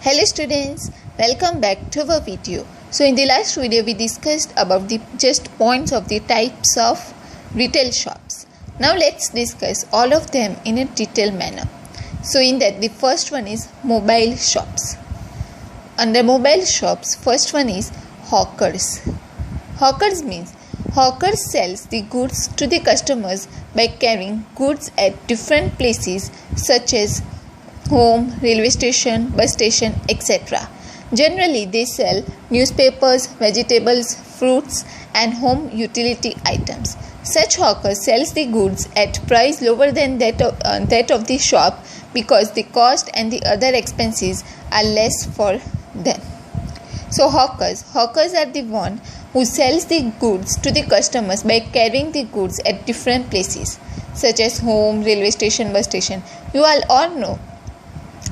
Hello students, welcome back to our video. So in the last video we discussed about the just points of the types of retail shops. Now let's discuss all of them in a detailed manner. So in that the first one is mobile shops. Under mobile shops, first one is hawkers. Hawkers means hawkers sells the goods to the customers by carrying goods at different places such as home, railway station, bus station, etc. Generally, they sell newspapers, vegetables, fruits, and home utility items. Such hawkers sells the goods at price lower than that of the shop because the cost and the other expenses are less for them. So hawkers are the one who sells the goods to the customers by carrying the goods at different places such as home, railway station, bus station. You all know.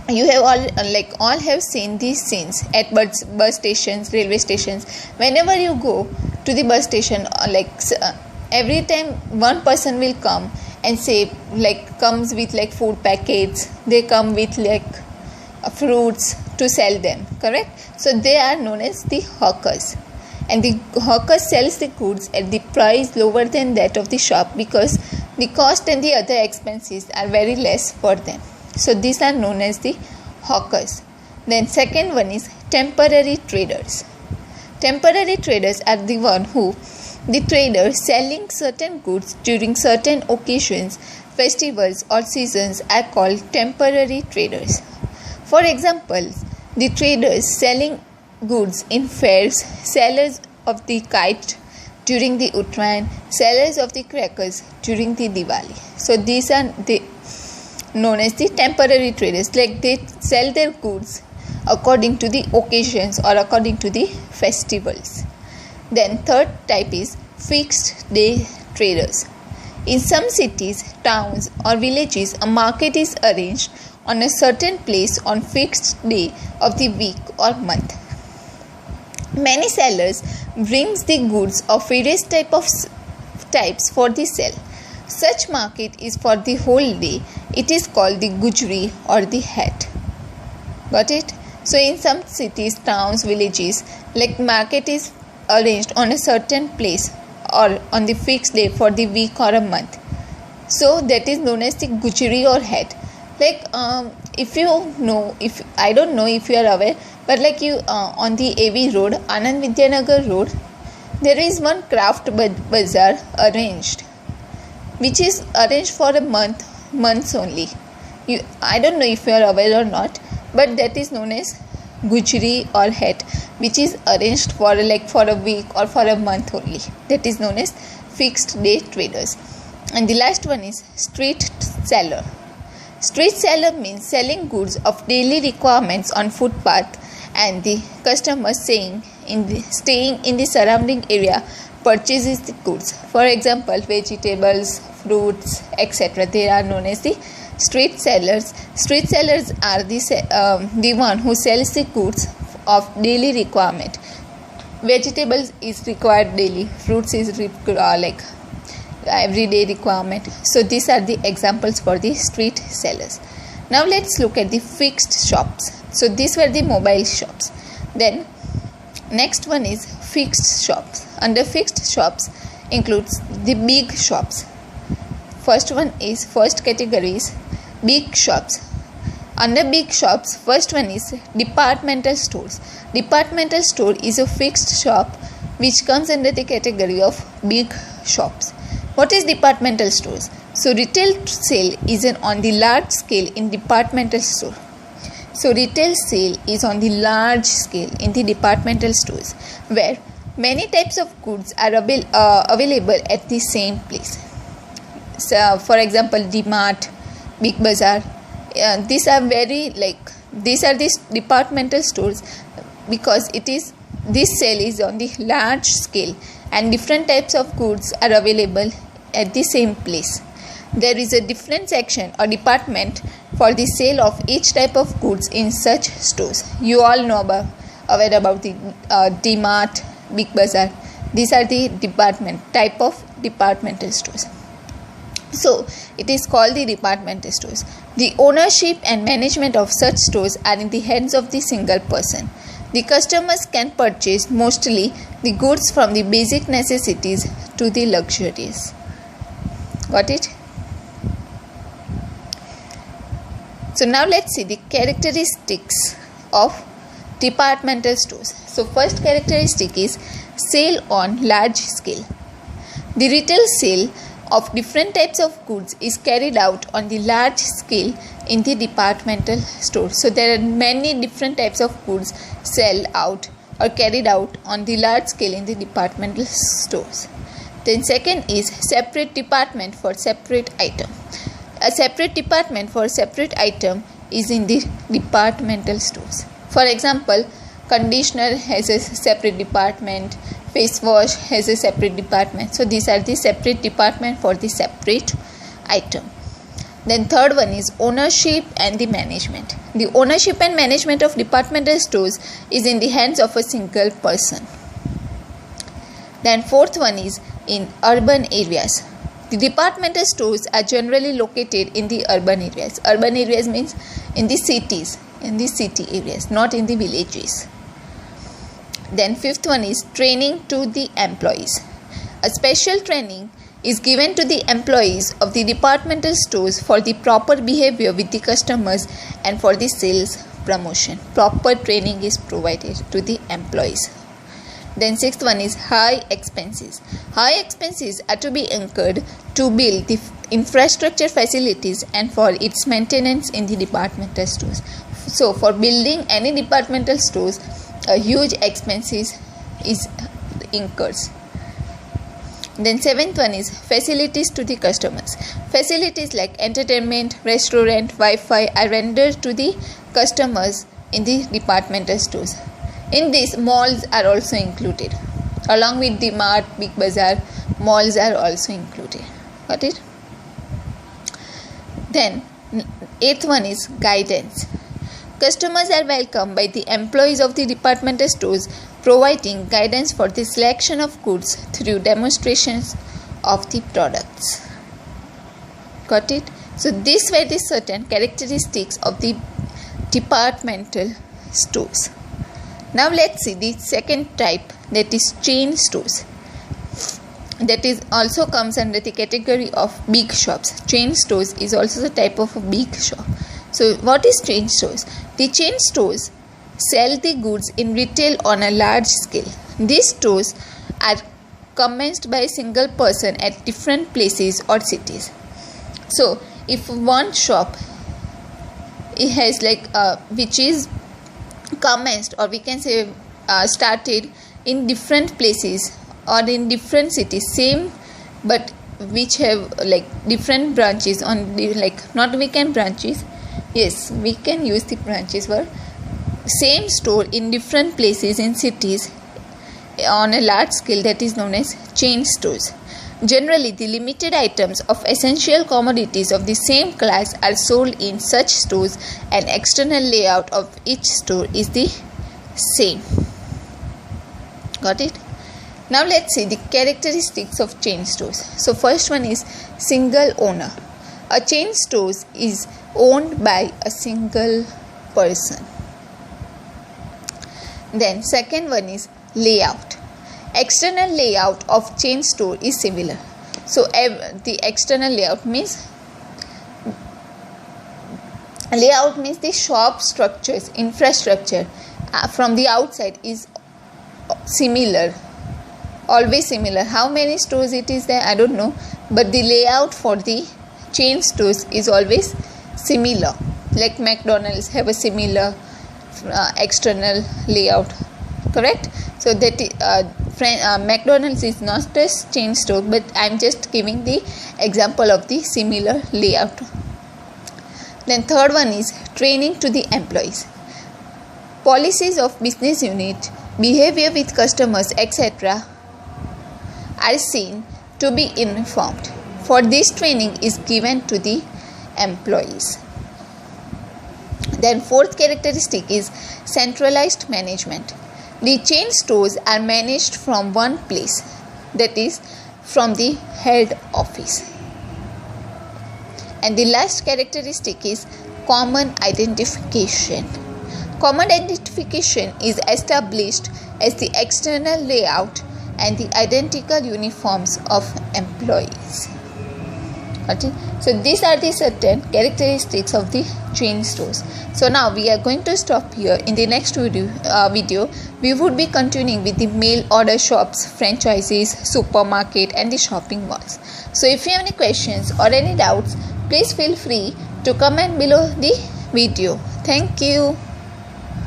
You have all have seen these scenes at bus stations, railway stations. Whenever you go to the bus station, every time one person will come and say comes with food packets. They come with fruits to sell them. Correct? So they are known as the hawkers, and the hawker sells the goods at the price lower than that of the shop because the cost and the other expenses are very less for them. So these are known as the hawkers. Then second one is temporary traders. Temporary traders are the traders selling certain goods during certain occasions, festivals or seasons are called temporary traders. For example, the traders selling goods in fairs, sellers of the kite during the Uttarayan, sellers of the crackers during the Diwali. So these are known as the temporary traders. They sell their goods according to the occasions or according to the festivals. Then third type is fixed day traders. In some cities, towns or villages, a market is arranged on a certain place on fixed day of the week or month. Many sellers brings the goods of various types for the sale. Such market is for the whole day. It is called the gujri or the hat. Got it? So in some cities, towns, villages, market is arranged on a certain place or on the fixed day for the week or a month. So that is known as the gujri or hat. I don't know if you are aware, but on the AV road, Anand Vidyanagar road, there is one craft bazaar arranged, which is arranged for a months only. I don't know if you are aware or not, but that is known as gujri or hat, which is arranged for a week or for a month only. That is known as fixed day traders. And the last one is street seller. Street seller means selling goods of daily requirements on footpath, and the customer staying in the surrounding area purchases the goods. For example, vegetables, fruits, etc. They are known as the street sellers. Street sellers are the one who sells the goods of daily requirement. Vegetables is required daily. Fruits is everyday requirement. So these are the examples for the street sellers. Now let's look at the fixed shops. So these were the mobile shops. Then next one is fixed shops. Under fixed shops includes the big shops. First category is big shops. Under big shops, first one is departmental stores. Departmental store is a fixed shop which comes under the category of big shops. What is departmental stores? So retail sale is on the large scale in departmental store. So retail sale is on the large scale in the departmental stores where many types of goods are available at the same place. So for example, DMart, Big Bazaar, these are these departmental stores because this sale is on the large scale and different types of goods are available at the same place. There is a different section or department for the sale of each type of goods in such stores. You all know aware about the DMart, Big Bazaar. These are the type of departmental stores. So it is called the departmental stores. The ownership and management of such stores are in the hands of the single person. The customers can purchase mostly the goods from the basic necessities to the luxuries. Got it? So now let's see the characteristics of departmental stores. So first characteristic is sale on large scale. The retail sale of different types of goods is carried out on the large scale in the departmental store. So there are many different types of goods sell out or carried out on the large scale in the departmental stores. Then second is separate department for separate item. A separate department for separate item is in the departmental stores. For example, conditioner has a separate department, face wash has a separate department. So these are the separate department for the separate item. Then third one is ownership and the management. The ownership and management of departmental stores is in the hands of a single person. Then fourth one is in urban areas. The departmental stores are generally located in the urban areas. Urban areas means in the cities, in the city areas, not in the villages. Then fifth one is training to the employees. A special training is given to the employees of the departmental stores for the proper behavior with the customers and for the sales promotion. Proper training is provided to the employees. Then sixth one is high expenses. High expenses are to be incurred to build the infrastructure facilities and for its maintenance in the departmental stores. So for building any departmental stores, a huge expenses is incurred. Then seventh one is facilities to the customers. Facilities like entertainment, restaurant, Wi-Fi are rendered to the customers in the departmental stores. In this, malls are also included. Along with the mart, big bazaar, malls are also included. Got it? Then eighth one is guidance. Customers are welcomed by the employees of the departmental stores, providing guidance for the selection of goods through demonstrations of the products. Got it? So these were the certain characteristics of the departmental stores. Now let's see the second type, that is chain stores. That is also comes under the category of big shops. Chain stores is also a type of a big shop. So what is chain stores? The chain stores sell the goods in retail on a large scale. These stores are commenced by a single person at different places or cities. So if one shop it has which is commenced, or we can say started in different places or in different cities, same but which have different branches on the not weekend branches. Yes, we can use the branches for same store in different places in cities on a large scale, that is known as chain stores. Generally, the limited items of essential commodities of the same class are sold in such stores, and external layout of each store is the same. Got it? Now let's see the characteristics of chain stores. So first one is single owner. A chain store is owned by a single person. Then second one is layout. External layout of chain store is similar. So the external layout means the shop structures, infrastructure from the outside is similar, always similar. How many stores it is there, I don't know, but the layout for the chain stores is always similar. Like McDonald's have a similar external layout, correct? So that McDonald's is not a chain store, but I am just giving the example of the similar layout. Then third one is training to the employees. Policies of business unit, behavior with customers, etc. are seen to be informed. For this, training is given to the employees. Then fourth characteristic is centralized management. The chain stores are managed from one place, that is from the head office. And the last characteristic is common identification. Common identification is established as the external layout and the identical uniforms of employees. Okay. So these are the certain characteristics of the chain stores. So now we are going to stop here. In the next video we would be continuing with the mail order shops, franchises, supermarket and the shopping malls. So if you have any questions or any doubts, please feel free to comment below the video. Thank you.